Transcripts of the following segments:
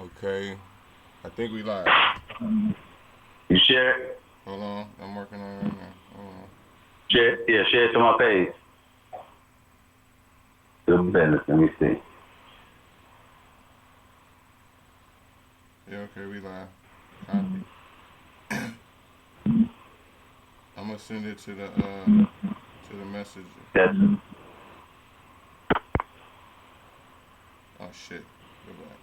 Okay, I think we live. You share it? Hold on, I'm working on it right now. Hold on. Share it to my page. Good business. Let me see. Yeah, okay, we live. Copy. I'm gonna send it to the messenger. That's Oh shit. Go back.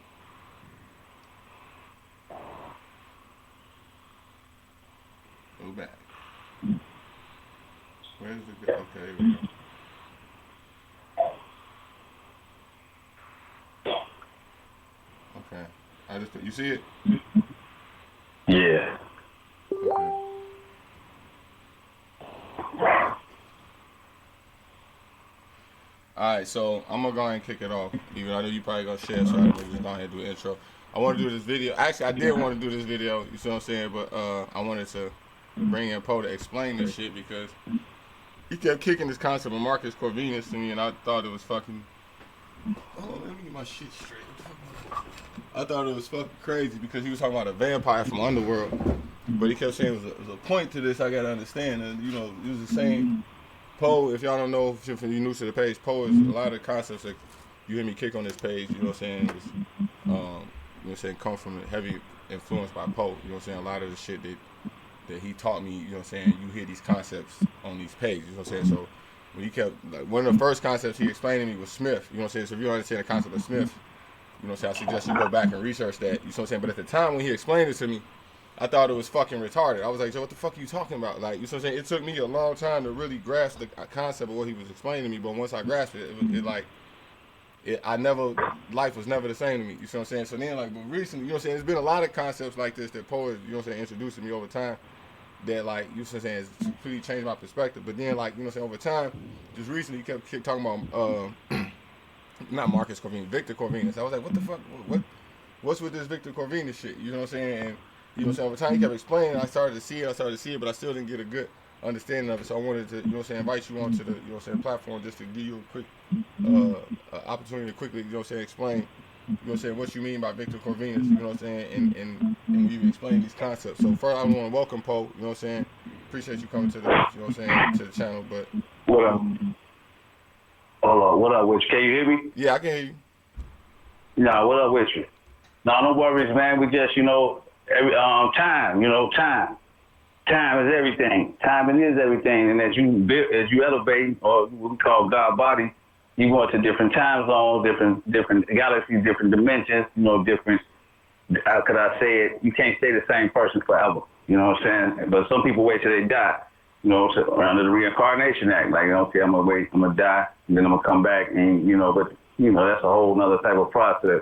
Go back. Where's the okay? Here we go. Okay. I just put. You see it? yeah. Okay. All right, so I'm gonna go ahead and kick it off. Even though I know you probably gonna share, so I'm gonna just go ahead and do an intro. I want to do this video. Actually, I did want to do this video. You see what I'm saying? But I wanted to bring in Poe to explain this shit because he kept kicking this concept of Marcus Corvinus to me, and I thought it was fucking. Hold on, let me get my shit straight. I thought it was fucking crazy because he was talking about a vampire from Underworld, but he kept saying there's a point to this I gotta understand, and you know, he was the same. Poe, if y'all don't know, if you're new to the page, Poe is a lot of the concepts that you hear me kick on this page, you know what I'm saying, is, you know what I'm saying, come from heavy influence by Poe, you know what I'm saying, a lot of the shit that he taught me, you know what I'm saying, you hear these concepts on these pages, you know what I'm saying, so when he kept, like, one of the first concepts he explained to me was Smith, you know what I'm saying, so if you don't understand the concept of Smith, you know what I'm saying, I suggest you go back and research that, you know what I'm saying, but at the time when he explained it to me, I thought it was fucking retarded. I was like, Joe, what the fuck are you talking about? Like, you know what I'm saying? It took me a long time to really grasp the concept of what he was explaining to me, but once I grasped it, life was never the same to me. You know what I'm saying? So then, like, but recently, you know what I'm saying? There's been a lot of concepts like this that Poe, you know what I'm saying, introduced to me over time that, like, you know what I'm saying, has completely changed my perspective. But then, like, you know what I'm saying, over time, just recently, he kept talking about, not Marcus Corvinus, Victor Corvinus. I was like, what the fuck? What's with this Victor Corvinus shit? You know what I'm saying? And you know what I'm saying? Over time, he kept explaining. I started to see it, but I still didn't get a good understanding of it. So I wanted to, you know what I'm saying, invite you onto the, you know what I'm saying, platform just to give you a quick opportunity to quickly, you know what I'm saying, explain, you know what I'm saying, what you mean by Victor Corvinus, you know what I'm saying, and you explain these concepts. So first, I want to welcome Poe, you know what I'm saying. Appreciate you coming to the, you know what I'm saying, to the channel. But What up? Hold on. What up with you? Can you hear me? yeah, I can hear you. Nah, what up with you? No, no worries, man. We just, every time, time. Time is everything. Time is everything. And as you elevate, or what we call God body, you go into different time zones, different galaxies, different dimensions, different. How could I say it? You can't stay the same person forever. You know what I'm saying? But some people wait till they die. So under the Reincarnation Act, like, okay, I'm gonna wait, I'm gonna die, and then I'm gonna come back, and but that's a whole nother type of process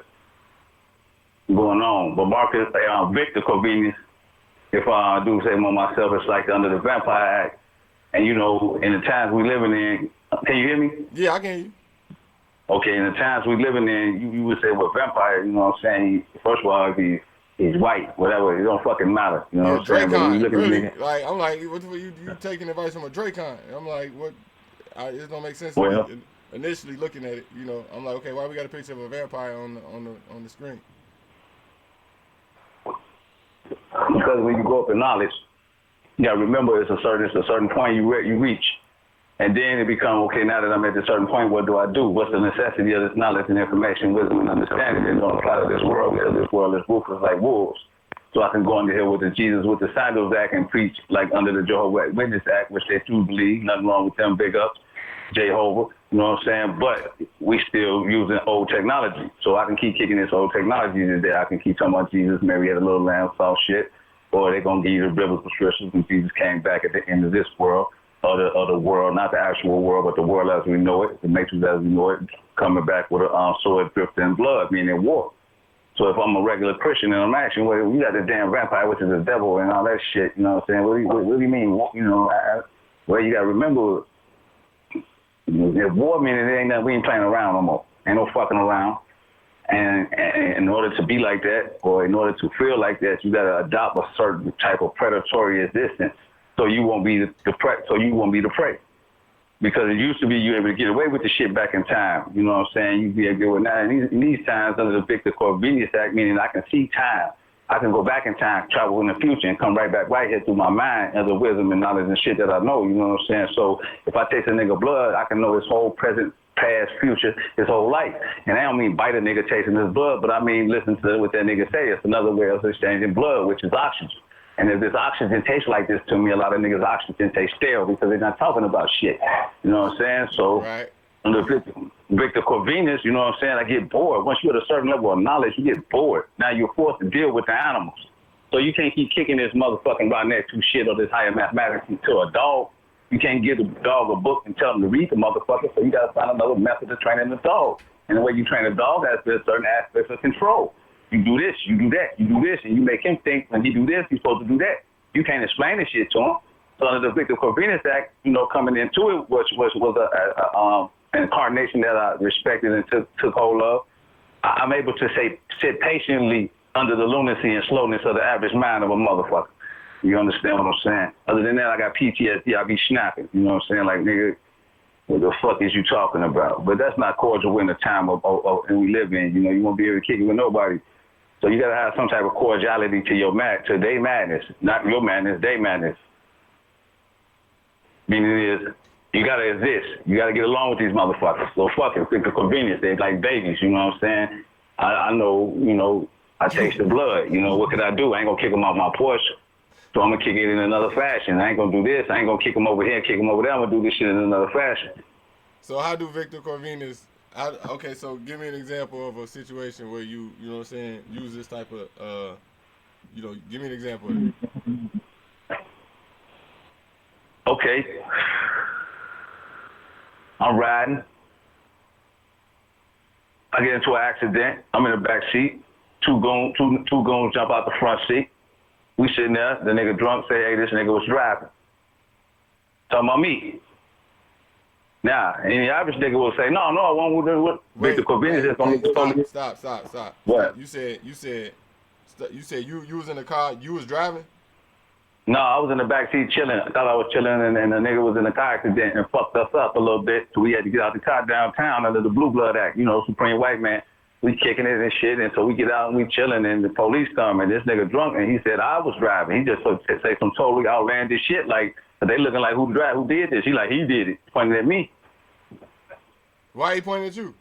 going on. But Marcus, Victor Corvinus, if I do say more myself, it's like under the Vampire Act, and in the times we living in, can you hear me? Yeah, I can hear you. Okay, in the times we living in, you would say, well, vampire, you know what I'm saying? First of all, if he's white, whatever, it don't fucking matter. You know what I'm saying? But when you look really? at Like, I'm like, what you taking advice from a Dracon? I'm like, what? It don't make sense to well, me. Initially looking at it, I'm like, okay, why we got a picture of a vampire on the screen? because when you go up in knowledge, you gotta remember it's a certain point you reach. And then it becomes, okay, now that I'm at a certain point, what do I do? What's the necessity of this knowledge and information, wisdom, and understanding that don't apply to this world? Because this world is ruthless like wolves. So I can go under here with the Jesus, with the Sandals Act and preach like under the Jehovah's Witness Act, which they do believe. Nothing wrong with them, big ups, Jehovah, you know what I'm saying? But we still using old technology. So I can keep kicking this old technology today. I can keep talking about Jesus, Mary had a little lamb, soft shit. Or they're going to give you the biblical scriptures when Jesus came back at the end of this world. Of the world, not the actual world, but the world as we know it, the matrix as we know it, coming back with a sword, drift, and blood, meaning war. So if I'm a regular Christian and I'm asking, well, you got the damn vampire, which is the devil and all that shit, you know what I'm saying? What do you mean? Well, you got to remember, if war meaning it ain't nothing, we ain't playing around no more. Ain't no fucking around. And in order to be like that, or in order to feel like that, you got to adopt a certain type of predatory existence. So you won't be the prey. Because it used to be you able to get away with the shit back in time. You know what I'm saying? You'd be able to do it now. In these times, under the Victor Corvinus Act, meaning I can see time. I can go back in time, travel in the future, and come right back right here through my mind as a wisdom and knowledge and shit that I know. You know what I'm saying? So if I taste a nigga blood, I can know his whole present, past, future, his whole life. And I don't mean bite a nigga tasting his blood, but I mean listen to what that nigga say. It's another way of exchanging blood, which is oxygen. And if this oxygen tastes like this to me, a lot of niggas' oxygen tastes stale because they're not talking about shit. You know what I'm saying? So under Victor Corvinus, you know what I'm saying, I get bored. Once you're at a certain level of knowledge, you get bored. Now you're forced to deal with the animals. So you can't keep kicking this motherfucking Ronette 2 shit or this higher mathematics to a dog. You can't give the dog a book and tell him to read the motherfucker, so you got to find another method of training the dog. And the way you train a dog has certain aspects of control. You do this, you do that, you do this, and you make him think when he do this, he's supposed to do that. You can't explain this shit to him. So under the Victor Corvinus Act, you know, coming into it, which was an incarnation that I respected and took hold of, I'm able to sit patiently under the lunacy and slowness of the average mind of a motherfucker. You understand what I'm saying? Other than that, I got PTSD. I be snapping. You know what I'm saying? Like, nigga, what the fuck is you talking about? But that's not cordial in the time of we live in. You know, you won't be able to kick it with nobody. So you got to have some type of cordiality to to their madness. Not your madness, their madness. Meaning it is, you got to exist. You got to get along with these motherfuckers. So fuck it. Think of convenience. They're like babies. You know what I'm saying? I know, you know, I taste the blood. You know, what could I do? I ain't going to kick them off my porch. So I'm going to kick it in another fashion. I ain't going to do this. I ain't going to kick them over here, kick them over there. I'm going to do this shit in another fashion. So how do Victor Corvinus, okay, so give me an example of a situation where you know what I'm saying, use this type of, you know, give me an example of it. Okay. I'm riding. I get into an accident. I'm in the back seat. Two goons jump out the front seat. We sitting there. The nigga drunk say, hey, this nigga was driving. Talking about me. Now, any average nigga will say, no, I won't do what Victor Corvinus is going to Stop. What? You said you was in the car, you was driving? No, I was in the back seat chilling. I thought I was chilling, and the nigga was in a car accident and fucked us up a little bit. So we had to get out the car downtown under the Blue Blood Act, you know, Supreme White Man. We kicking it and shit, and so we get out and we chilling, and the police come, and this nigga drunk, and he said I was driving. He just say some totally outlandish shit, like they looking like who did this? He like he did it, pointing at me. Why he pointing at you?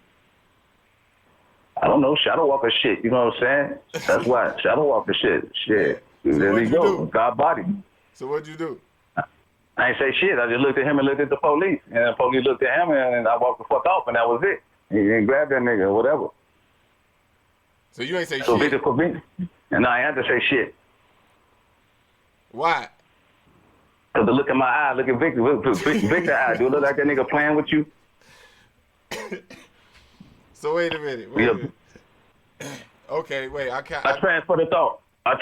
I don't know, shadow walker shit. You know what I'm saying? That's why shadow walker shit. Shit. So there we go. God body. So what'd you do? I ain't say shit. I just looked at him and looked at the police, and the police looked at him, and I walked the fuck off, and that was it. He didn't grab that nigga or whatever. So you ain't say so shit? Victor Corvinus. And I had to say shit. Why? Because to look at my eye, look at Victor's eye. Do it look like that nigga playing with you? So wait a minute. Okay, wait. I transferred the thought. I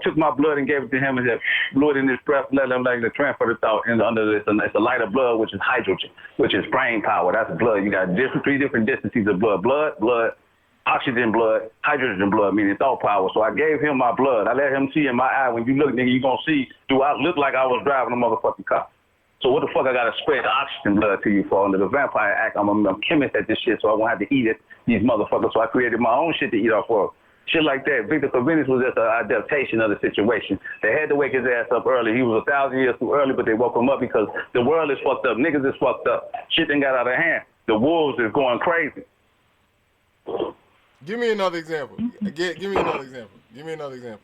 took my blood and gave it to him and said, blew it in his breath, let him like to transfer the thought. And under this, it's a lighter blood, which is hydrogen, which is brain power. That's blood. You got three different distances of blood. Blood, oxygen blood, hydrogen blood, meaning thought power. So I gave him my blood. I let him see in my eye. When you look, nigga, you gonna see, do I look like I was driving a motherfucking car? So what the fuck I gotta spread oxygen blood to you for? Under the Vampire Act, I'm a chemist at this shit, so I won't have to eat it, these motherfuckers. So I created my own shit to eat off of. Shit like that. Victor Corvinus was just an adaptation of the situation. They had to wake his ass up early. He was 1,000 years too early, but they woke him up because the world is fucked up. Niggas is fucked up. Shit done got out of hand. The wolves is going crazy. Give me another example. Give me another example.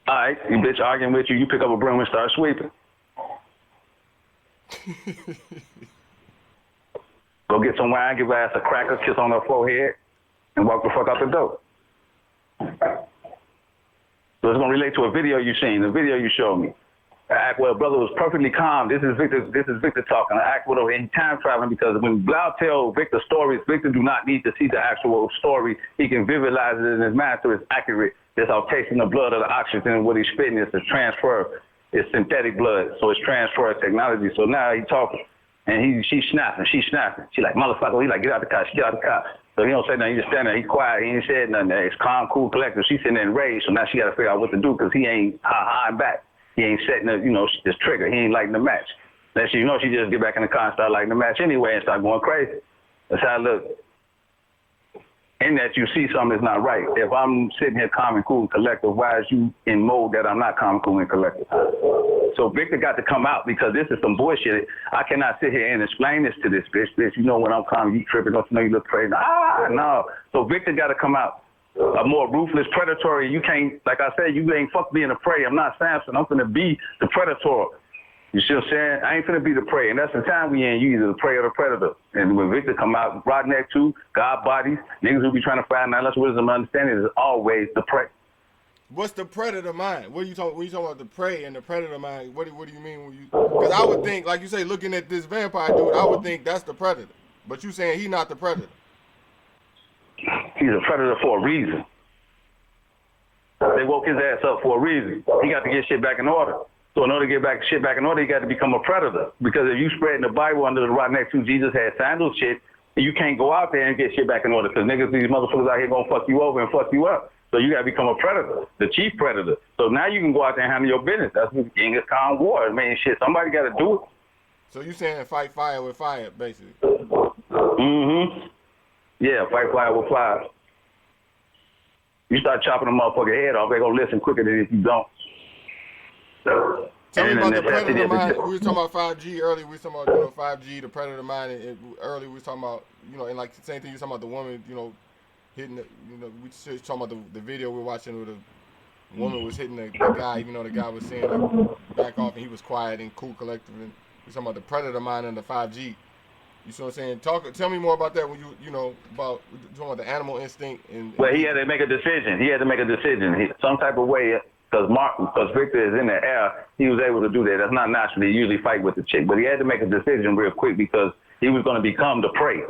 All right, you bitch arguing with you. You pick up a broom and start sweeping. Go get some wine, give her ass a cracker, kiss on her forehead, and walk the fuck out the door. So it's gonna relate to a video you seen, the video you showed me. I act where a brother was perfectly calm. This is Victor talking. I act with her in time traveling because when Blau tells Victor stories, Victor do not need to see the actual story. He can visualize it in his mind so it's accurate. It's all tasting the blood of the oxygen and what he's spitting is the transfer. It's synthetic blood, so it's transfer technology. So now he talking, and she's snapping. She like, motherfucker. He like, get out the car. She get out the car. So he don't say nothing. He just stand there. He's quiet. He ain't said nothing. It's calm, cool, collective. She's sitting there enraged. So now she got to figure out what to do because he ain't high back. He ain't setting the, this trigger. He ain't lighting the match. Then she, she just get back in the car and start liking the match anyway and start going crazy. That's how it looks. In that you see something that's not right. If I'm sitting here calm and cool and collective, why is you in mode that I'm not calm, cool, and collective? So Victor got to come out because this is some bullshit. I cannot sit here and explain this to this bitch. Bitch, you know when I'm calm, you tripping, don't you know you look crazy? No. So Victor got to come out. A more ruthless, predatory. You can't, like I said, you ain't fuck being a prey. I'm not Samson. I'm gonna be the predator. You see what I'm saying? I ain't finna be the prey. And that's the time we in. You either the prey or the predator. And when Victor come out, Rodneck too, God bodies, niggas who be trying to find knowledge, wisdom, and understanding is always the prey. What's the predator mind? What are you talking? When you talking about the prey and the predator mind? What do you mean when you? Because I would think, like you say, looking at this vampire dude, I would think that's the predator. But you saying he not the predator? He's a predator for a reason. They woke his ass up for a reason. He got to get shit back in order. So in order to get shit back in order, he got to become a predator. Because if you spread the Bible under the rock next to Jesus had sandals shit, you can't go out there and get shit back in order because niggas, these motherfuckers out here gonna fuck you over and fuck you up. So you gotta become a predator, the chief predator. So now you can go out there and handle your business. That's what Genghis Khan war. I mean, shit, somebody got to do it. So you saying fight fire with fire, basically? Mm-hmm. Yeah, fight fire with fire. You start chopping a motherfucker head off, they gonna listen quicker than if you don't. Tell me about the predator mind. We were talking about 5G earlier. We were talking about 5G, the predator mind. And earlier we were talking about and like the same thing you were talking about the woman hitting the, we were talking about the video we were watching where the woman was hitting the guy, even though the guy was saying like, back off and he was quiet and cool, collective. And we were talking about the predator mind and the 5G. You see what I'm saying? Tell me more about that when about talking about the animal instinct and. Well, he had to make a decision. Some type of way. Because Victor is in the air, he was able to do that. That's not naturally. He usually fight with the chick. But he had to make a decision real quick because he was going to become the prey.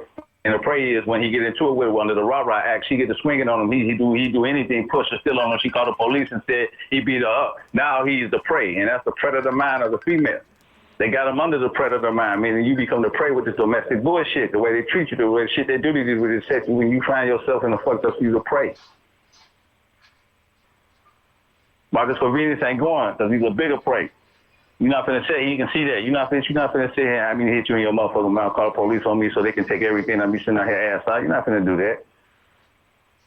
And the prey is when he get into it with her under the rah-rah act, she get to swinging on him. He do anything, push her still on him. She called the police and said he beat her up. Now he's the prey. And that's the predator mind of the female. They got him under the predator mind, meaning you become the prey with this domestic bullshit, the way they treat you, the way shit they do to you with this sex. When you find yourself in the fucked up, you're the prey. Marcus Corvinus ain't going because he's a bigger prey. You're not finna say he can see that. You're not finna sit here and hit you in your motherfucking mouth, call the police on me so they can take everything I'm sitting out here ass out. You're not finna do that.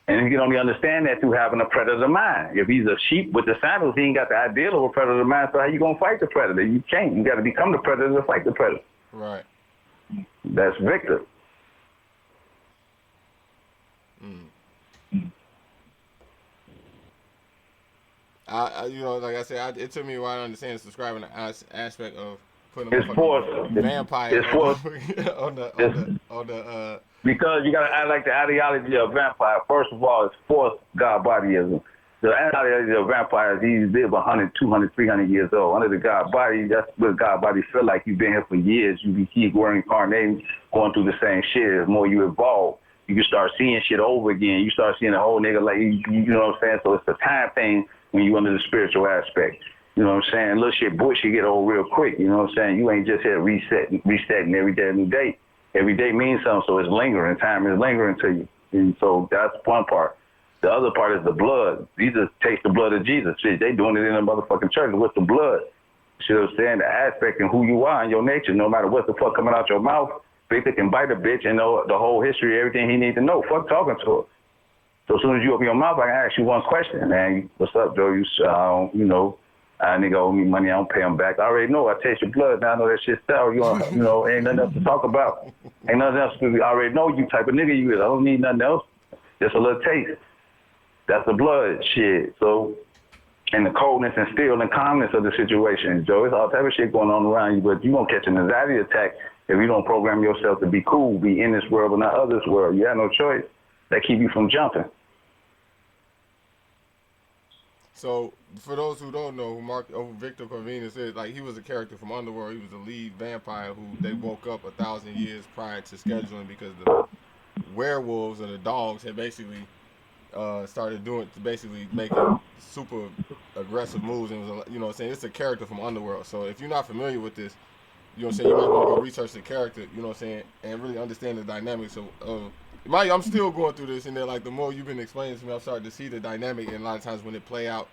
And you can only understand that through having a predator mind. If he's a sheep with the sandals, he ain't got the ideal of a predator mind, so how you gonna fight the predator? You can't. You gotta become the predator to fight the predator. Right. That's Victor. Like I said, it took me a while to understand subscribing the aspect of putting a vampire on the because you gotta act like the ideology of vampire. First of all, it's forced God bodyism. The ideology of vampires, these live 100, 200, 300 years old. Under the God body, that's what God body feel like. You've been here for years. You keep reincarnating, going through the same shit. The more you evolve, you can start seeing shit over again. You start seeing a whole nigga like, you know what I'm saying? So it's a time thing when you under the spiritual aspect. You know what I'm saying? Little shit bullshit get old real quick. You know what I'm saying? You ain't just here resetting every day, new day. Every day means something, so it's lingering. Time is lingering to you. And so that's one part. The other part is the blood. Jesus takes the blood of Jesus. Shit, they doing it in the motherfucking church with the blood. You know what I'm saying? The aspect and who you are and your nature, no matter what the fuck coming out your mouth, Victor can bite a bitch and know the whole history, everything he needs to know. Fuck talking to her. So as soon as you open your mouth, I can ask you one question, man. What's up, Joe? A nigga owe me money, I don't pay him back. I already know. I taste your blood. Now I know that shit's sour. Ain't nothing else to talk about. Ain't nothing else to do. I already know you type of nigga you is. I don't need nothing else. Just a little taste. That's the blood shit. So, and the coldness and still and calmness of the situation, Joe. It's all type of shit going on around you, but you gonna catch an anxiety attack if you don't program yourself to be cool, be in this world but not others world. You have no choice. That keep you from jumping. So, for those who don't know who Victor Corvinus is, like he was a character from Underworld. He was the lead vampire who they woke up 1,000 years prior to scheduling because the werewolves or the dogs had basically started making super aggressive moves. And was, you know what I'm saying? It's a character from Underworld. So if you're not familiar with this, you know what I'm saying, you might want to go research the character, you know what I'm saying, and really understand the dynamics of I'm still going through this, and then like the more you've been explaining to me, I'm starting to see the dynamic, and a lot of times when it play out,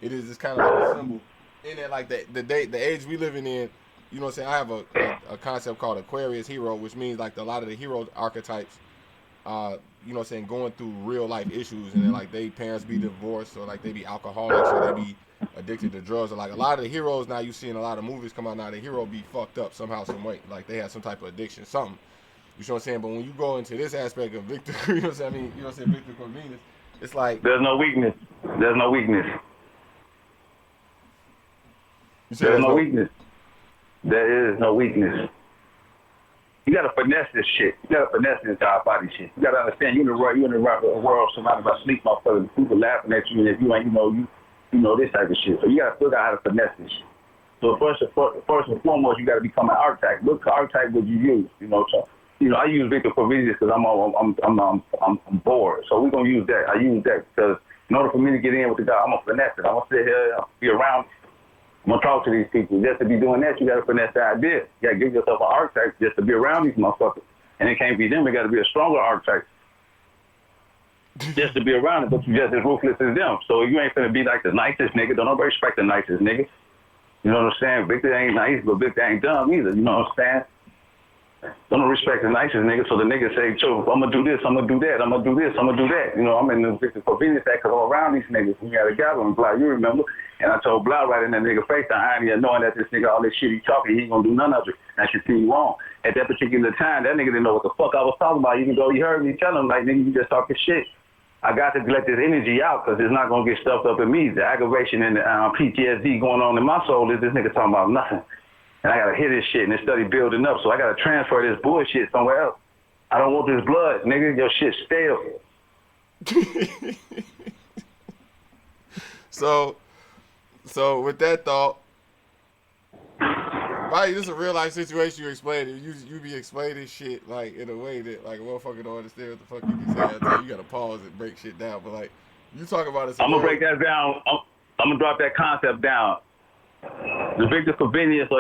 it is just kind of like a symbol. And then like the age we living in, you know what I'm saying, I have a concept called Aquarius hero, which means like a lot of the hero archetypes, you know what I'm saying, going through real life issues, and then like they parents be divorced, or like they be alcoholics, or they be addicted to drugs, or like a lot of the heroes now you see in a lot of movies come out now, the hero be fucked up somehow, some way, like they have some type of addiction, something. You know what I'm saying? But when you go into this aspect of Victor, you know what I'm saying? I mean, you know what I'm saying, Victor Corvinus, it's like there's no weakness. There's no weakness. There's no weakness. There is no weakness. You gotta finesse this shit. You gotta finesse this our body shit. You gotta understand you're in the world surrounded by sleep motherfuckers, people laughing at you, and if you ain't, you know this type of shit. So you gotta figure out how to finesse this shit. So first and foremost, you gotta become an archetype. What archetype would you use? You know, so I use Victor Corvinus because I'm bored. So we're gonna use that. I use that because in order for me to get in with the guy, I'm gonna finesse it. I'm gonna sit here, be around. I'm gonna talk to these people. Just to be doing that, you gotta finesse the idea. You gotta give yourself an archetype just to be around these motherfuckers. And it can't be them. It gotta be a stronger archetype. Just to be around it, but you just as ruthless as them. So you ain't gonna be like the nicest nigga. Don't nobody respect the nicest nigga. You know what I'm saying? Victor ain't nice, but Victor ain't dumb either. You know what I'm saying? Don't respect the nicest nigga, so the nigga say, "Cho, I'm gonna do this, I'm gonna do that, I'm gonna do this, I'm gonna do that." You know, I'm in the Victor Corvinus act because I'm around these niggas. We got a gavel and Blau, you remember? And I told Blau right in that nigga face, the irony of knowing that this nigga, all this shit he talking, he ain't gonna do none of it. And I should see you on. At that particular time, that nigga didn't know what the fuck I was talking about, even though he heard me tell him, like, nigga, you just talking shit. I got to let this energy out because it's not gonna get stuffed up in me. The aggravation and the PTSD going on in my soul is this nigga talking about nothing. And I gotta hear this shit and this study building up, so I gotta transfer this bullshit somewhere else. I don't want this blood, nigga. Your shit's stale. So with that thought, Bobby, this is a real life situation you explained it. You be explaining shit like in a way that like a motherfucker don't understand what the fuck you be saying. You gotta pause and break shit down. But like you talk about it. I'm gonna break that down. I'm gonna drop that concept down. The Victor Corvinus,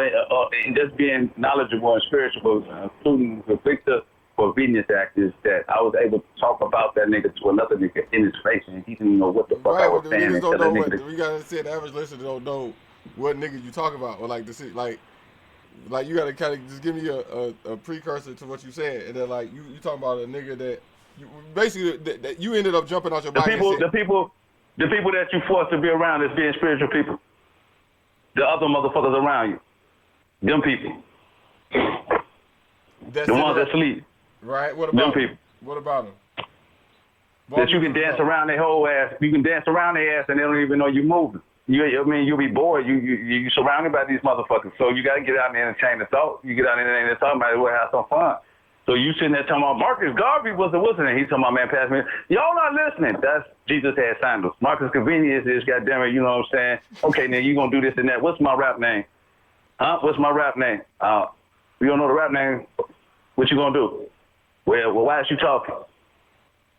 and just being knowledgeable and spiritual, including the Victor Corvinus act, is that I was able to talk about that nigga to another nigga in his face, and he didn't know what the fuck I was saying. Niggas don't know what, we gotta say the average listener don't know what nigga you talk about, or like like you gotta kind of just give me a precursor to what you said, and then like you talking about a nigga that you basically that you ended up jumping out your body. The people that you forced to be around is being spiritual people. The other motherfuckers around you, them people, the ones that sleep. Right. What about them people? What about them? That you can dance around their whole ass. You can dance around their ass and they don't even know you're moving. You'll be bored. You surrounded by these motherfuckers. So you gotta get out and entertain the thought. You get out and entertain the thought, might as well have some fun. So you sitting there talking about Marcus Garvey was the what's name? He's talking about, man, pass me. Y'all not listening. That's Jesus had sandals. Marcus Corvinus is goddamn it, you know what I'm saying? Okay, now you gonna do this and that. What's my rap name? Huh? What's my rap name? You don't know the rap name? What you gonna do? Well, why is you talking?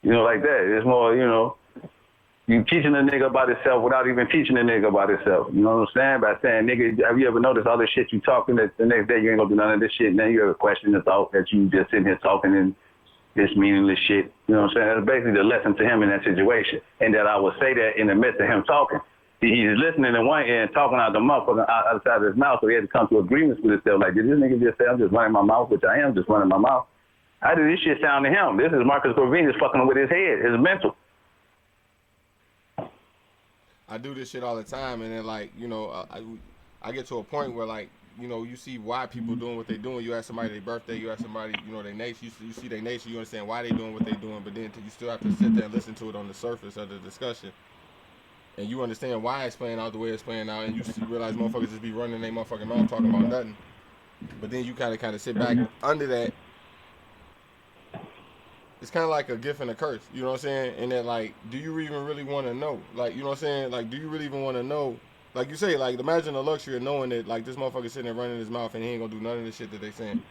You know, like that. It's more, you know, you teaching a nigga about himself without even teaching a nigga about himself. You know what I'm saying? By saying, nigga, have you ever noticed all this shit you talking that the next day you ain't gonna do none of this shit, and then you ever question the thought that you just sitting here talking and this meaningless shit. You know what I'm saying? That's basically the lesson to him in that situation. And that I would say that in the midst of him talking. He's listening in one ear and talking out the motherfucker outside of his mouth, so he had to come to agreements with himself. Like, did this nigga just say I'm just running my mouth, which I am just running my mouth? How did this shit sound to him? This is Marcus Corvinus fucking with his head, his mental. I do this shit all the time, and then like, you know, I get to a point where like, you know, you see why people doing what they doing. You ask somebody their birthday, you ask somebody, you know, their nature. You see their nature, you understand why they doing what they doing, but then you still have to sit there and listen to it on the surface of the discussion, and you understand why it's playing out the way it's playing out, and you realize motherfuckers just be running their motherfucking mouth talking about nothing. But then you kind of sit back under that. It's kind of like a gift and a curse, you know what I'm saying? And then, like, do you even really want to know? Like, you know what I'm saying? Like, do you really even want to know? Like you say, like, imagine the luxury of knowing that, like, this motherfucker sitting there running his mouth and he ain't going to do none of the shit that they saying.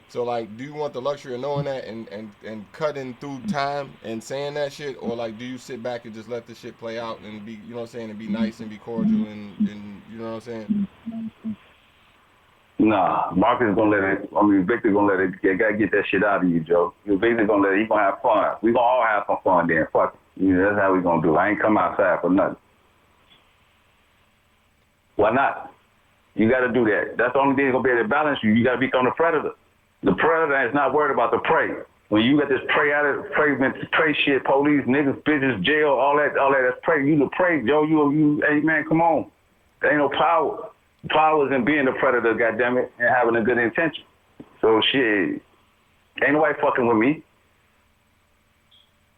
So, like, do you want the luxury of knowing that and cutting through time and saying that shit? Or, like, do you sit back and just let the shit play out and be, you know what I'm saying, and be nice and be cordial and you know what I'm saying? Nah, Marcus gonna let it. I mean, Victor gonna let it. You gotta get that shit out of you, Joe. Victor gonna let it. He gonna have fun. We gonna all have some fun then. Fuck it. You know, that's how we gonna do. I ain't come outside for nothing. Why not? You got to do that. That's the only thing that's going to be able to balance you. You got to become the predator. The predator is not worried about the prey. When you got this prey shit, police, niggas, bitches, jail, all that's prey. You the prey, Joe. You, hey man, come on. There ain't no power. Power is in being the predator, goddammit, and having a good intention. So shit, ain't nobody fucking with me.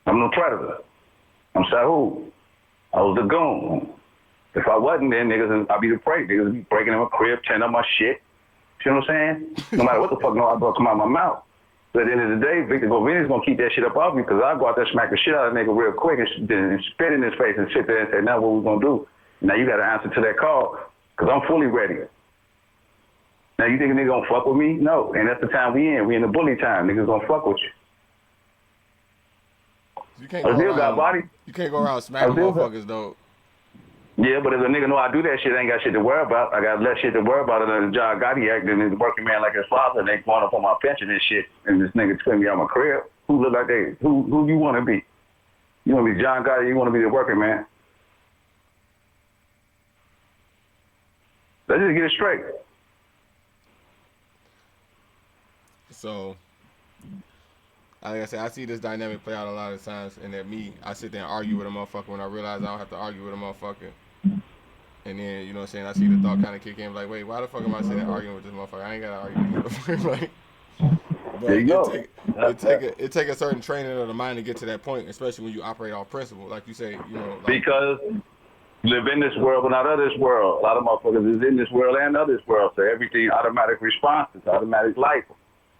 I'm the predator. I'm Sahu. I was the goon. If I wasn't, then niggas, I'd be the prey. Niggas would be breaking in my crib, tearing up my shit. You know what I'm saying? No matter what the fuck I'm come out of my mouth. But at the end of the day, Victor Corvinus is going to keep that shit up off me because I'll go out there and smack the shit out of a nigga real quick and spit in his face and sit there and say, now what we going to do? Now you got to answer to that call because I'm fully ready. Now you think a nigga going to fuck with me? No. And that's the time we in. We in the bully time. Niggas going to fuck with you. You can't go around smacking motherfuckers, though. Yeah, but if a nigga know I do that shit, I ain't got shit to worry about. I got less shit to worry about than the John Gotti Act and the working man like his father, and they going up on my pension and shit, and this nigga twin me out my crib. Who look like they? Who you want to be? You want to be John Gotti? You want to be the working man? Let's just get it straight. So, like I said, I see this dynamic play out a lot of times, and that I sit there and argue with a motherfucker when I realize I don't have to argue with a motherfucker. And then, you know what I'm saying, I see the thought kind of kick in, like, wait, why the fuck am I sitting there arguing with this motherfucker? I ain't got to argue with this motherfucker. Like, but there you go. It take a certain training of the mind to get to that point, especially when you operate off principle. Like you say, you know. Like, because you live in this world but not of this world. A lot of motherfuckers is in this world and of this world. So everything, automatic responses, automatic life,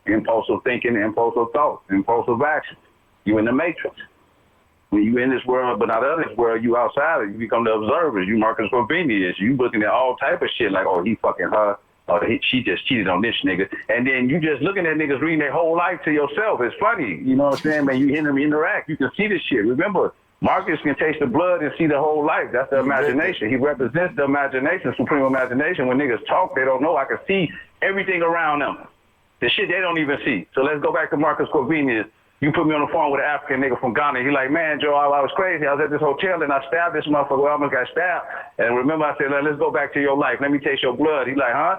impulsive thinking, impulsive thoughts, impulsive action. You in the matrix. When you in this world but not of this world, you outside it. You become the observers. You Marcus Corvinus. You looking at all type of shit like, oh, he fucking her. Or she just cheated on this nigga. And then you just looking at niggas reading their whole life to yourself. It's funny. You know what I'm saying, man? You hear them interact. You can see this shit. Remember, Marcus can taste the blood and see the whole life. That's the imagination. He represents the imagination, supreme imagination. When niggas talk, they don't know. I can see everything around them. The shit they don't even see. So let's go back to Marcus Corvinus. You put me on the phone with an African nigga from Ghana. He like, man, Joe, I was crazy. I was at this hotel and I stabbed this motherfucker. I almost got stabbed. And remember, I said, let's go back to your life. Let me taste your blood. He like, huh?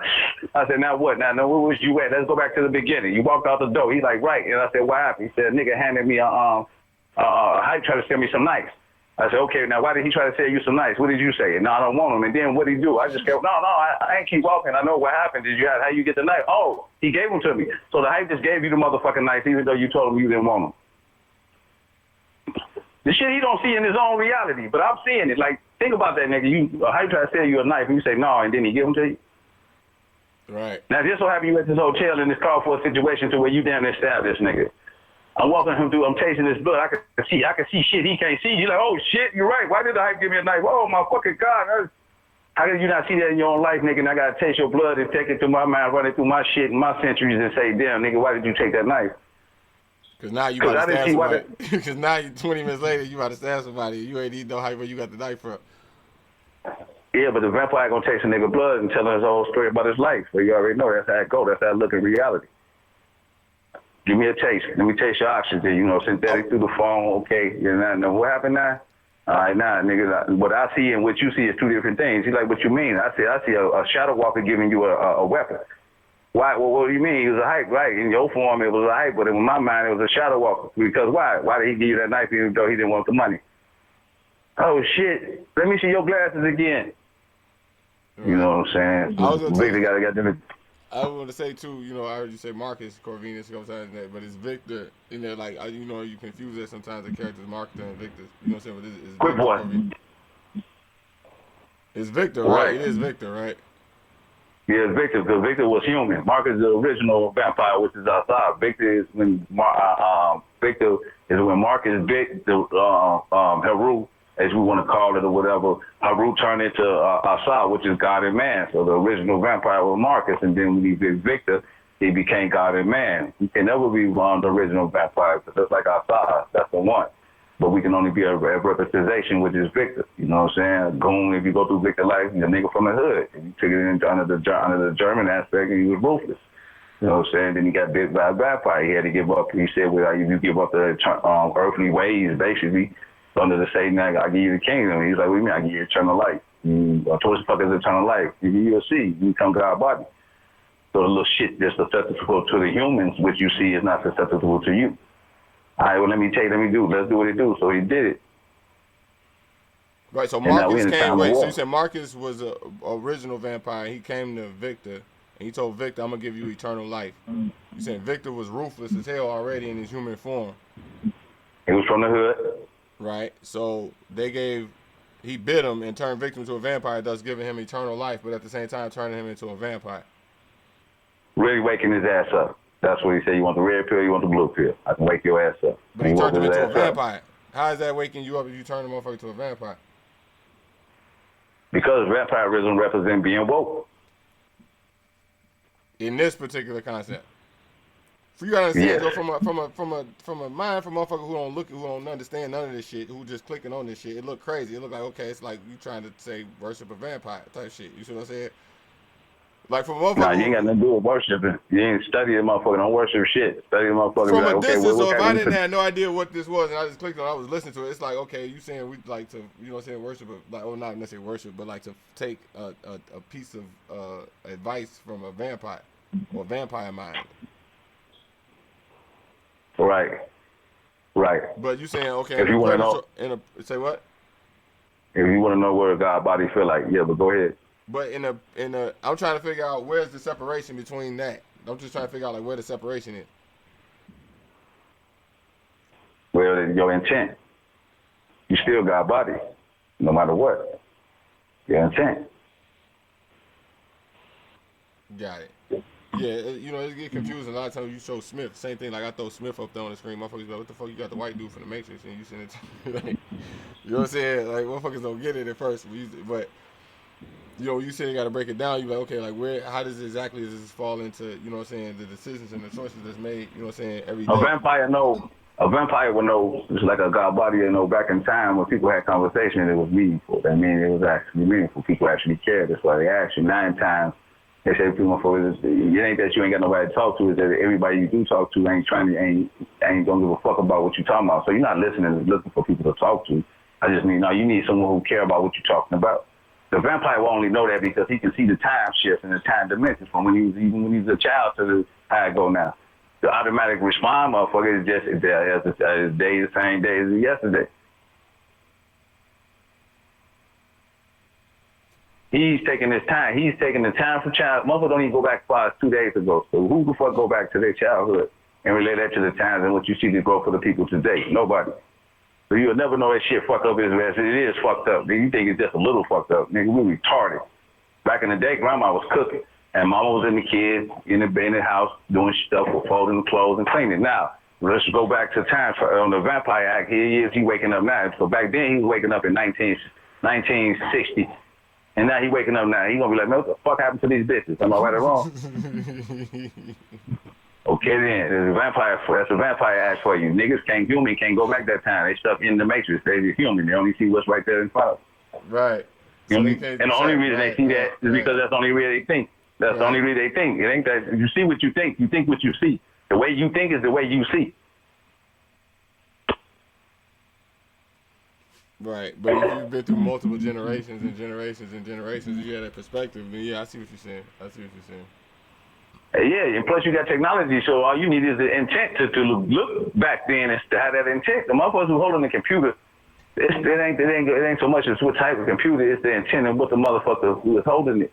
I said, now what? Now, where was you at? Let's go back to the beginning. You walked out the door. He like, right. And I said, what happened? He said, a nigga handed me a hype, tried to sell me some knives. I said, okay, now why did he try to sell you some knives? What did you say? No, I don't want them. And then what did he do? I just kept, I ain't keep walking. I know what happened. How you get the knife? Oh, he gave them to me. So the hype just gave you the motherfucking knife even though you told him you didn't want them. The shit he don't see in his own reality, but I'm seeing it. Like, think about that, nigga. How you try to sell you a knife and you say no, and then he give them to you? Right. Now, just so happen you at this hotel in this car for a situation to where you down there stab this nigga. I'm walking him through, I'm tasting his blood. I can see shit he can't see. You're like, oh shit, you're right. Why did the hype give me a knife? Oh my fucking God. How did you not see that in your own life, nigga? And I gotta taste your blood and take it through my mind, run it through my shit and my centuries and say, damn, nigga, why did you take that knife? Because now you about to stab somebody. Because now 20 minutes later, you about to stab somebody. You ain't eat no hype where you got the knife from. Yeah, but the vampire gonna taste a nigga blood and tell him his whole story about his life. So you already know that's how it go. That's how it look in reality. Give me a taste. Let me taste your oxygen. You know, synthetic through the phone. Okay. You know what happened now? All right, now, nigga, what I see and what you see is two different things. He's like, what you mean? I see a shadow walker giving you a weapon. Why? Well, what do you mean? He was a hype, right? In your form, it was a hype, but in my mind, it was a shadow walker. Because why? Why did he give you that knife even though he didn't want the money? Oh, shit. Let me see your glasses again. Right. You know what I'm saying? Victor got them. I want to say, too, you know, I heard you say Marcus Corvinus a couple times, but it's Victor. In there, like, you know, you confuse that sometimes, the characters Marcus and Victor. You know what I'm saying? But it's quick Victor one. It's Victor, right? It is Victor, right? Yeah, it's Victor, because Victor was human. Marcus is the original vampire, which is outside. Victor is when Marcus bit the Heru, as we want to call it or whatever. Heru turned into Asa, which is God and man. So the original vampire was Marcus, and then when he bit Victor, he became God and man. He can never be the original vampire, because just like Asa, that's the one. But we can only be a representation, which is Victor. You know what I'm saying? Goon, if you go through Victor life, you're a nigga from the hood. And you took it in under the German aspect, and he was ruthless. You know what I'm saying? Then he got bit by a vampire. He had to give up. He said, well, if you give up the earthly ways, basically, under the Satan, I'll give you the kingdom. He's like, what do you mean? I give you eternal life. towards the fuck is eternal life. You'll see. You become God body. So the little shit that's susceptible to the humans, which you see is not susceptible to you. All right, well, let's do what it do. So he did it. Right, so Marcus came, so you said Marcus was a original vampire. He came to Victor, and he told Victor, I'm going to give you eternal life. You said Victor was ruthless as hell already in his human form. He was from the hood. Right, so he bit him and turned Victor into a vampire, thus giving him eternal life, but at the same time turning him into a vampire. Really waking his ass up. That's what he said. You want the red pill, you want the blue pill. I can wake your ass up. But he turned him into a vampire. How is that waking you up if you turn the motherfucker to a vampire? Because vampirism represents being woke. In this particular concept. For you gotta understand, though, from a mind for motherfucker who don't understand none of this shit, who just clicking on this shit, it look crazy. It look like, okay, it's like you trying to say worship a vampire type shit. You see what I'm saying? Like for motherfucker. Nah, you ain't got nothing to do with worshiping. You ain't study the motherfucker. Don't worship shit. Study the motherfucker. From a distance, so if I didn't have no idea what this was and I just clicked on it, I was listening to it, it's like, okay, you saying we like to, you know what I'm saying, worship, like, or not necessarily worship, but like to take a piece of advice from a vampire or vampire mind. Right. But you saying, okay, if you want to know, say what? If you want to know what a God body feel like, yeah, but go ahead. But in a, I'm trying to figure out where's the separation between that. I'm just trying to figure out like where the separation is. Well, your intent. You still got body, no matter what. Your intent. Got it. Yeah, you know, it get confusing. A lot of times you show Smith, same thing. Like I throw Smith up there on the screen, motherfuckers be like, what the fuck you got the white dude from the Matrix and you send it to like, you know what I'm saying? Like motherfuckers don't get it at first, but you know, you say you got to break it down. You like, okay, like how does this fall into, you know what I'm saying, the decisions and the choices that's made, you know what I'm saying, every day. A vampire would know, just like a God body, you know, back in time when people had conversation, it was meaningful. That means it was actually meaningful. People actually cared. That's why they asked you 9 times. They say people it ain't that you ain't got nobody to talk to, it's that everybody you do talk to ain't gonna give a fuck about what you're talking about. So you're not listening, looking for people to talk to. I just mean, no, you need someone who care about what you're talking about. The vampire will only know that because he can see the time shift and the time dimensions from when he was a child to how it go now. The automatic response, motherfucker, is just it's day the same day as yesterday. He's taking his time. He's taking the time from child. Motherfucker don't even go back as far as 2 days ago. So who the fuck go back to their childhood and relate that to the times and what you see the growth of the people today? Nobody. So you'll never know that shit fucked up as it is fucked up. You think it's just a little fucked up. Nigga, we retarded. Back in the day, grandma was cooking. And mama was in the kids, in the house, doing stuff, folding the clothes and cleaning. Now, let's go back to time on the Vampire Act. Here he waking up now. So back then, he was waking up in 1960. And now he waking up now. He going to be like, man, what the fuck happened to these bitches? Am I right or wrong? Okay, then. That's a Vampire Act for you. Niggas can't go back that time. They stuck in the Matrix. They're human. They only see what's right there in front of them. Right. So and the only reason they see that is because that's the only way they think. That's the only way they think. It ain't that you see what you think. You think what you see. The way you think is the way you see. Right. But if you've been through multiple generations and generations and generations, you have that perspective. Then yeah, I see what you're saying. Yeah, and plus you got technology, so all you need is the intent to look back then and to have that intent. The motherfuckers who holding the computer, it ain't so much as what type of computer, it's the intent of what the motherfucker who is holding it.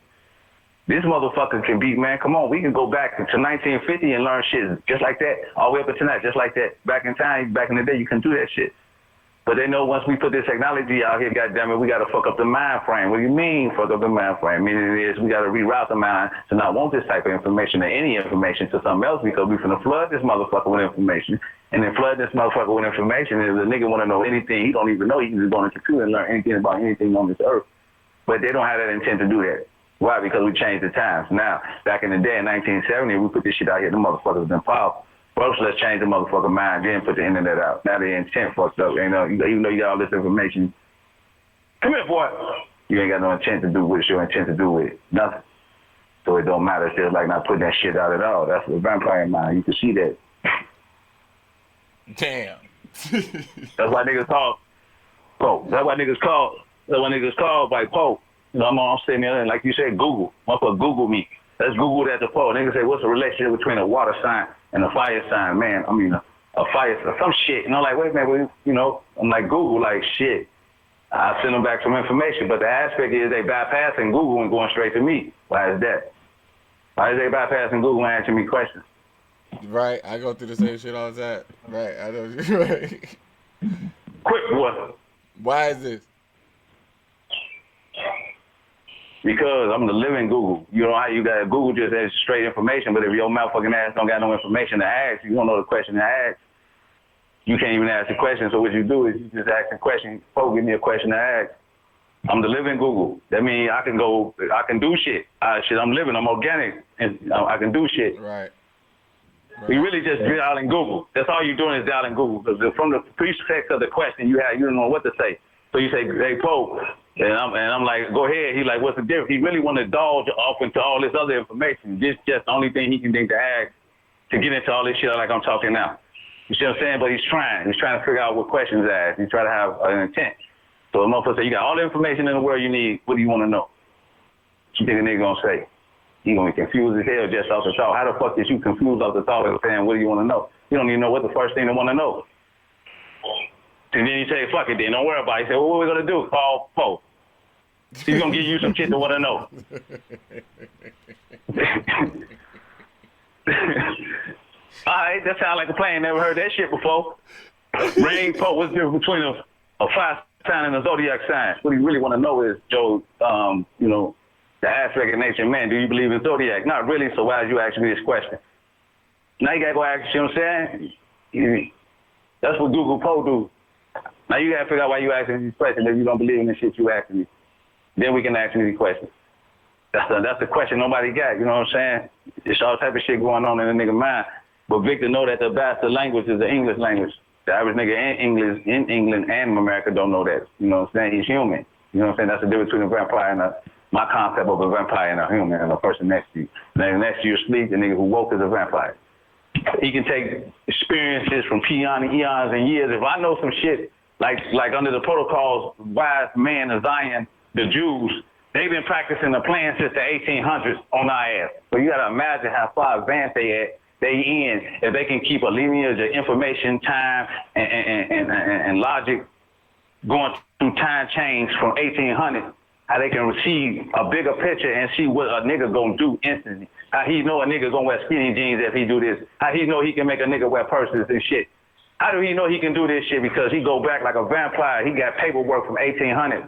This motherfucker can be, man, come on, we can go back to 1950 and learn shit just like that, all the way up to tonight, just like that. Back in time, back in the day, you couldn't do that shit. But they know once we put this technology out here, goddammit, we got to fuck up the mind frame. What do you mean fuck up the mind frame? Meaning it is we got to reroute the mind to not want this type of information or any information to something else because we finna flood this motherfucker with information. And then flood this motherfucker with information. And if the nigga want to know anything, he don't even know. He can just go on the computer and learn anything about anything on this earth. But they don't have that intent to do that. Why? Because we changed the times. Now, back in the day, in 1970, we put this shit out here. The motherfuckers been powerful. First, let's change the motherfucker mind, then put the internet out. Now the intent fucked up. You know, even though you got all this information, come here, boy. You ain't got no intent to do what it's your intent to do with it. Nothing. So it don't matter. It's just like not putting that shit out at all. That's the vampire mind. You can see that. Damn. That's why niggas call Pope. That's why niggas call by Pope. I'm sitting there and like you said, Google. Motherfucker, Google me. Let's Google that the poll. Nigga say, what's the relationship between a water sign and a fire sign? Man, I mean, a fire, some shit. And I'm like, wait a minute, I'm like, Google, like, shit. I send them back some information. But the aspect is they bypassing Google and going straight to me. Why is that? Why is they bypassing Google and asking me questions? Right, I go through the same shit all the time. Right, I know you're right. Quick, boy. Why is this? Because I'm the living Google. You know how you got Google just has straight information, but if your motherfucking ass don't got no information to ask, you don't know the question to ask, you can't even ask the question. So what you do is you just ask the question, folks, give me a question to ask. I'm the living Google. That means I can do shit. I'm living, I'm organic, and I can do shit. Right. You really just dialing Google. That's all you're doing is dialing Google. Because from the pretext of the question you don't know what to say. So you say, hey, Pope, and I'm like, go ahead. He's like, what's the difference? He really want to indulge off into all this other information. This just the only thing he can think to ask to get into all this shit like I'm talking now. You see what I'm saying? But he's trying. He's trying to figure out what questions to ask. He's trying to have an intent. So the motherfucker say, you got all the information in the world you need. What do you want to know? What you think a nigga gonna say? He gonna be confused as hell just off the thought. How the fuck is you confused off the thought of saying, what do you want to know? You don't even know what the first thing they want to know. And then you say, fuck it then, don't worry about it. You say, well, what are we gonna do? Call Pope. He's gonna give you some shit to want to know. All right, that sounds like a plan. Never heard that shit before. Rain Pope, what's the difference between a fire sign and a zodiac sign? What he really want to know is, Joe, the aspect of nature, man, do you believe in zodiac? Not really, so why did you ask me this question? Now you got to go ask, you know what I'm saying? That's what Google Poe do. Now you got to figure out why you asking these questions if you don't believe in the shit you asking me. Then we can ask you these questions. That's the question nobody got, you know what I'm saying? It's all type of shit going on in the nigga mind. But Victor know that the bastard language is the English language. The average nigga in England and America don't know that. You know what I'm saying? He's human. You know what I'm saying? That's the difference between a vampire and my concept of a vampire and a human and a person next to you. And next to you asleep, the nigga who woke is a vampire. He can take experiences from eons and years. If I know some shit, like under the protocols, wise man of Zion, the Jews, they've been practicing the plan since the 1800s on our ass. So you got to imagine how far advanced they in if they can keep a lineage of information, time, and logic going through time change from 1800, how they can receive a bigger picture and see what a nigga gonna do instantly. How he know a nigga gonna wear skinny jeans if he do this. How he know he can make a nigga wear purses and shit. How do he know he can do this shit? Because he go back like a vampire. He got paperwork from 1800.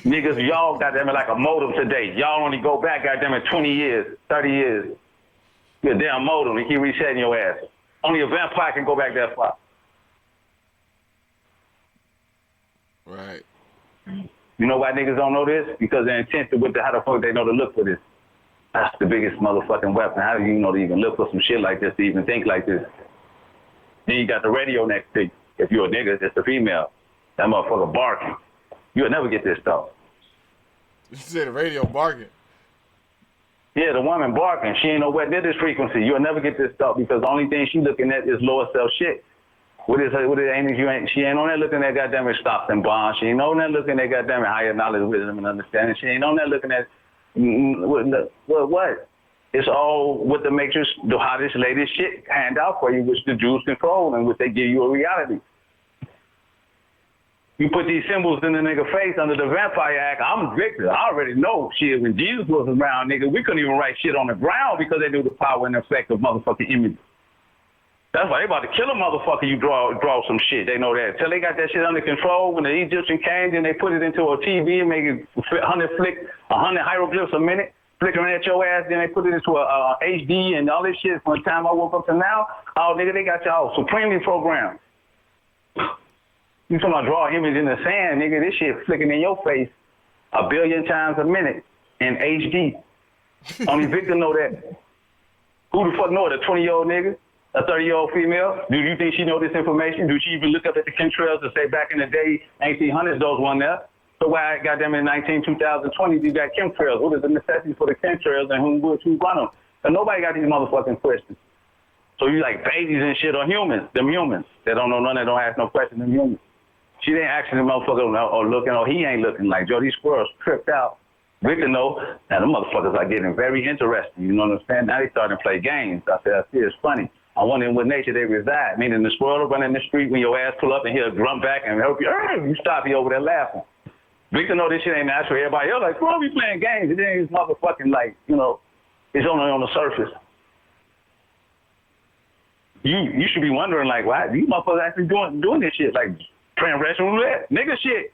Niggas, y'all goddamn it like a modem today. Y'all only go back goddamn it 20 years, 30 years. You're a damn modem and keep resetting your ass. Only a vampire can go back that far. Right. You know why niggas don't know this? Because they're intense with how the fuck they know to look for this. That's the biggest motherfucking weapon. How do you know to even look for some shit like this, to even think like this? Then you got the radio next to you. If you're a nigga, it's a female. That motherfucker barking. You'll never get this stuff. You said the radio barking. Yeah, the woman barking. She ain't know what did this frequency. You'll never get this stuff because the only thing she looking at is lower self shit. What is ain't she ain't on there looking at goddamn it stocks and bonds. She ain't on there looking at goddamn it higher knowledge, wisdom, and understanding. She ain't on there looking at what? It's all what the matrix, the hottest, latest shit hand out for you, which the Jews control and which they give you a reality. You put these symbols in the nigga face under the Vampire Act. I'm Victor. I already know shit. When Jesus was around, nigga, we couldn't even write shit on the ground because they knew the power and effect of motherfucking images. That's why they about to kill a motherfucker. You draw some shit. They know that. Till they got that shit under control. When the Egyptian came, then they put it into a TV and make it 100 hieroglyphs a minute, flickering at your ass. Then they put it into a HD and all this shit. From the time I woke up to now, oh nigga, they got y'all supremely programmed. You talking about draw an image in the sand, nigga? This shit flicking in your face 1 billion times a minute in HD. Only Victor know that. Who the fuck know it? A 20-year-old nigga? A 30-year-old female? Do you think she know this information? Do she even look up at the chemtrails to say back in the day, 1800s, those one there? So why, goddamn, in 2020, you got chemtrails? What is the necessity for the chemtrails and who run them? And nobody got these motherfucking questions. So you like babies and shit or humans, them humans. They don't know none, they don't ask no questions, them humans. She ain't asking the motherfucker or looking, or he ain't looking like, Joe, these squirrels tripped out. Victor know, and the motherfuckers are getting very interesting. You know what I'm saying? Now they starting to play games. I said, I see, it's funny. I wonder in what nature they reside. Meaning the squirrel running the street when your ass pull up and he'll grunt back and help you. You stop, he over there laughing. Victor know this shit ain't natural. Everybody else like, bro, we playing games. It ain't motherfucking like, you know, it's only on the surface. You should be wondering like, why these motherfuckers actually doing this shit, like playing Russian roulette, nigga shit.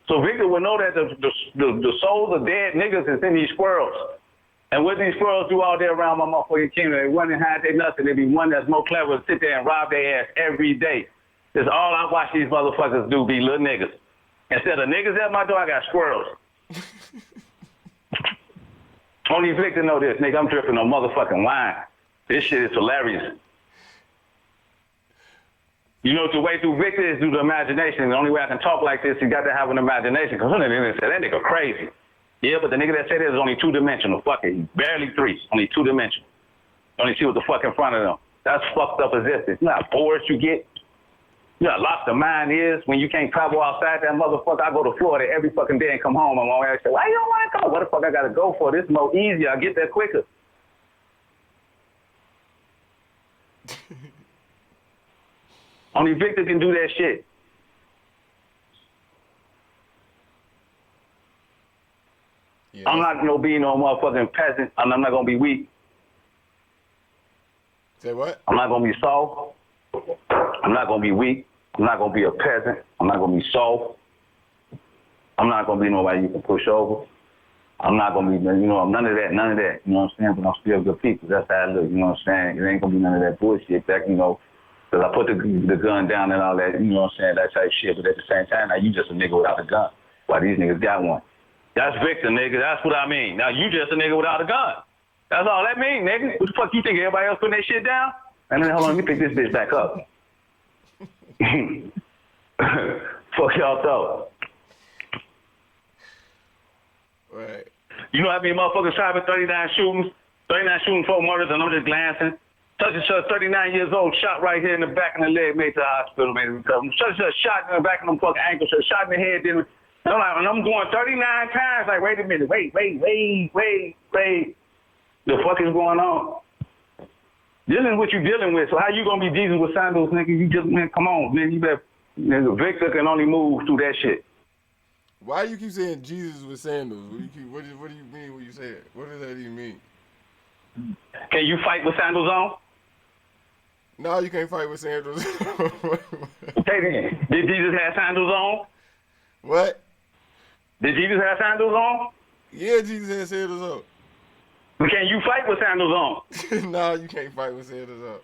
So Victor would know that the souls of dead niggas is in these squirrels. And what these squirrels do all day around my motherfucking kingdom, they run and hide their nuts, and they be one that's more clever to sit there and rob their ass every day. That's all I watch these motherfuckers do, be little niggas. Instead of niggas at my door, I got squirrels. Only Victor know this, nigga, I'm dripping on motherfucking wine. This shit is hilarious. You know, the way through Victor is through the imagination. The only way I can talk like this, you got to have an imagination. Because one of the niggas said, that nigga crazy. Yeah, but the nigga that said that is only two-dimensional. Fuck it, he's barely three. Only two-dimensional. Only see what the fuck in front of them. That's fucked up existence. You know how bored you get? You know how lost the mind is when you can't travel outside that motherfucker? I go to Florida every fucking day and come home. I'm always say, why you don't want to go? What the fuck I got to go for? This is more easier. I get there quicker. Only Victor can do that shit. Yeah. I'm not gonna be no motherfucking peasant, and I'm not gonna be weak. Say what? I'm not gonna be soft. I'm not gonna be weak. I'm not gonna be a peasant. I'm not gonna be soft. I'm not gonna be nobody you can push over. I'm not gonna be, you know, none of that. You know what I'm saying? But I'm still good people. That's how I look. You know what I'm saying? It ain't gonna be none of that bullshit. That, you know. Because I put the gun down and all that, you know what I'm saying, that type of shit. But at the same time, now you just a nigga without a gun. While these niggas got one. That's Victor, nigga. That's what I mean. Now you just a nigga without a gun. That's all that mean, nigga. What the fuck you think everybody else putting their shit down? And then hold on, let me pick this bitch back up. Fuck y'all thought. Right. You know how many motherfuckers shot for 39 shootings, 4 murders, and I'm just glancing. Such and such, 39 years old, shot right here in the back of the leg, made to the hospital, made him recover. Such and such, shot in the back of them fucking ankles, shot in the head, then and I'm going 39 times, like, wait a minute, wait. The fuck is going on? This is what you're dealing with, so how you gonna be Jesus with sandals, nigga? You just, man, come on, man, you better, Victor can only move through that shit. Why you keep saying Jesus with sandals? What do you mean when you say it? What does that even mean? Can you fight with sandals on? No, you can't fight with sandals. Okay then. Did Jesus have sandals on? What? Did Jesus have sandals on? Yeah, Jesus had sandals on. But can you fight with sandals on? No, you can't fight with sandals on.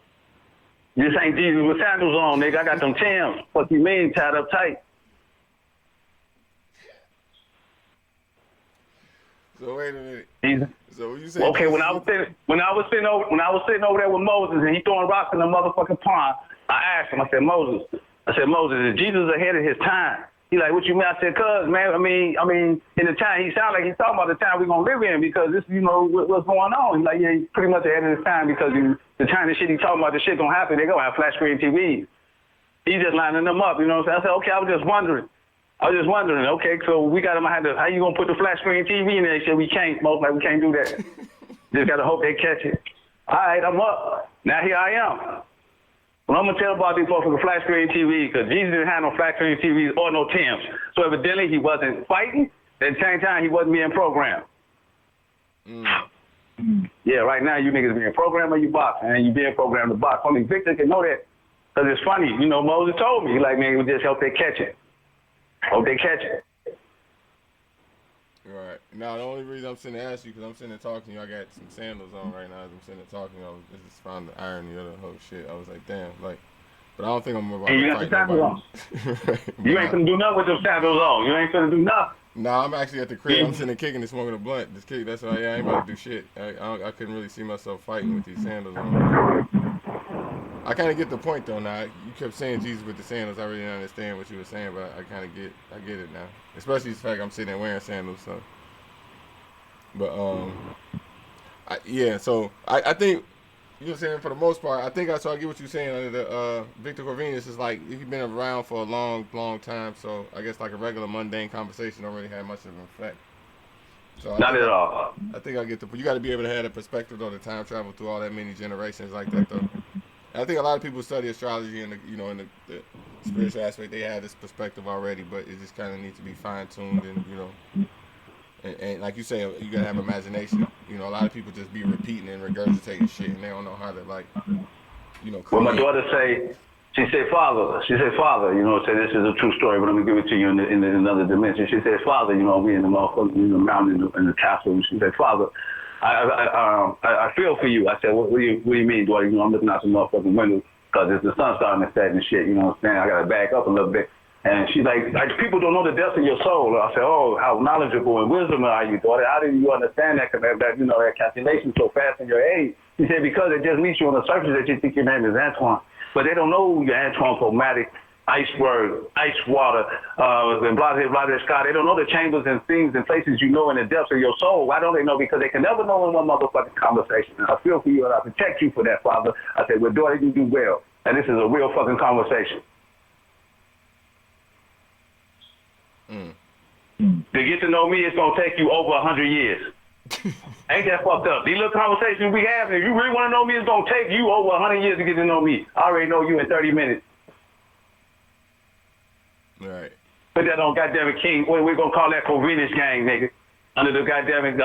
This ain't Jesus with sandals on, nigga. I got them Timbs. What you mean, tied up tight? So wait a minute. Jesus. So you say okay, when I was sitting over there with Moses and he throwing rocks in the motherfucking pond, I asked him. I said, Moses, is Jesus ahead of his time? He like, what you mean? I said, cuz, man, I mean, in the time, he sounded like he's talking about the time we're gonna live in because this, you know, what's going on. He's like, yeah, he's pretty much ahead of his time because the time the shit he talking about, the shit gonna happen. They gonna have flat screen TVs. He's just lining them up, you know what I'm saying? I said, okay, I was just wondering. Okay, so we got him. How you gonna put the flat screen TV in there? He said, we can't. Most like we can't do that. Just gotta hope they catch it. All right, I'm up. Now here I am. Well, I'm gonna tell about these folks with the flat screen TV because Jesus didn't have no flat screen TVs or no Timbs. So evidently he wasn't fighting. At the same time, he wasn't being programmed. Yeah, right now you niggas being programmed or you boxing, and you being programmed to box. Only Victor can know that because it's funny. You know, Moses told me, like, man, we just hope they catch it. Hope they catch it. Right. Now, the only reason I'm sitting to ask you, because I'm sitting there talking to you, I got some sandals on right now as I'm sitting there talking to you. I just found the irony of the whole shit. I was like, damn, like, but I don't think I'm about to fight nobody. You ain't gonna do nothing with them sandals on. You ain't gonna do nothing. Nah, I'm actually at the crib. I'm sitting there kicking and smoking a blunt. Just kick. That's why I ain't about to do shit. I couldn't really see myself fighting with these sandals on. I kind of get the point though. Now you kept saying Jesus with the sandals. I really didn't understand what you were saying, but I get it now. Especially the fact I'm sitting there wearing sandals. So, but So I think you know what I'm saying for the most part. I get what you're saying. Under the Victor Corvinus is like he's been around for a long time. So I guess like a regular mundane conversation don't really have much of an effect So Not at all. I think I get the. You got to be able to have a perspective on the time travel through all that many generations like that, though. And I think a lot of people study astrology and the spiritual aspect. They have this perspective already, but it just kind of needs to be fine tuned and and like you say, you gotta have imagination. A lot of people just be repeating and regurgitating shit, and they don't know how to create. Well, my daughter she said, Father, say this is a true story, but I'm gonna give it to you in another dimension. She said, Father, we in the motherfucking mountain in the castle. And she said, Father, I feel for you. I said, what do you mean, daughter? I'm looking out the motherfucking window because the sun's starting to set and shit. You know what I'm saying? I gotta back up a little bit. And she's like, people don't know the depth of your soul. I said, oh, how knowledgeable and wisdom are you, daughter? How did you understand that calculation so fast in your age? She said, because it just meets you on the surface that you think your name is Antoine. But they don't know your Antoine Pomatic, Iceberg, Ice Water, and blah, blah, blah, Scott. They don't know the chambers and things and places in the depths of your soul. Why don't they know? Because they can never know in one motherfucking conversation. And I feel for you and I protect you for that, Father. I said, well, daughter, you do well. And this is a real fucking conversation. To get to know me, it's going to take you over 100 years. Ain't that fucked up? These little conversations we have, if you really want to know me, it's going to take you over 100 years to get to know me. I already know you in 30 minutes. Right. Put that on goddamn King. We're going to call that Corvinus gang, nigga. Under the goddamn,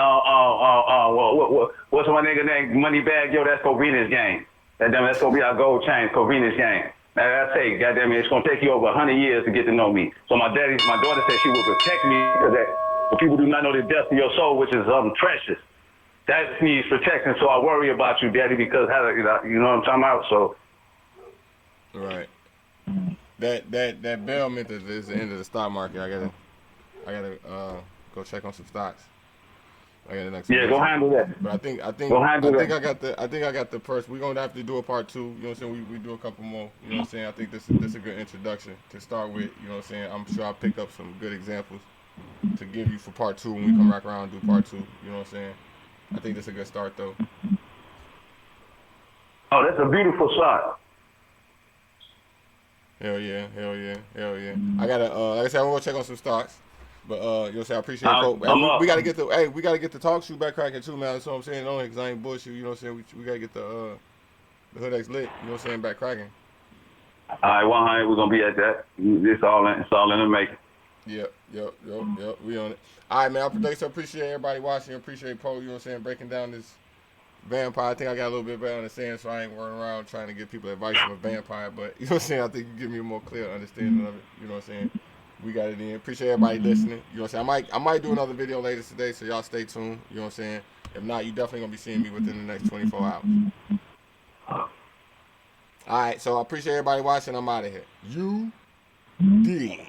what's my nigga name? Money bag, yo, that's Corvinus gang. That's going to be our gold chain, Corvinus gang. Now, I say, goddamn it, it's going to take you over 100 years to get to know me. So my daughter said she would protect me because people do not know the depth of your soul, which is precious. That needs protection. So I worry about you, Daddy, because you know what I'm talking about. So, right. That bell method is the end of the stock market. I gotta go check on some stocks. I got the next. Yeah, go handle that. But I think I got the first. We're gonna have to do a part 2. You know what I'm saying? We do a couple more. You know what I'm saying? I think this is a good introduction to start with. You know what I'm saying? I'm sure I'll pick up some good examples to give you for part 2 when we come back around and do part 2. You know what I'm saying? I think that's a good start though. Oh, that's a beautiful shot. Hell yeah. I gotta like I said, I'm gonna check on some stocks. But you know what I'm saying, I appreciate it. We gotta get the talk show back cracking too, man. That's what I'm saying. Only because I ain't bullshit. You know what I'm saying? We gotta get the Hood X lit. You know what I'm saying? Back cracking. All right, 100. We're gonna be at that. It's all in the making. Yep. We on it. All right, man. I appreciate everybody watching. I appreciate Poe. You know what I'm saying? Breaking down this vampire. I think I got a little bit better understanding, so I ain't running around trying to give people advice on a vampire. But you know what I'm saying? I think you give me a more clear understanding of it. You know what I'm saying? We got it in. Appreciate everybody listening. You know what I'm saying? I might do another video later today, so y'all stay tuned. You know what I'm saying? If not, you definitely gonna be seeing me within the next 24 hours. All right, so I appreciate everybody watching. I'm out of here. You did.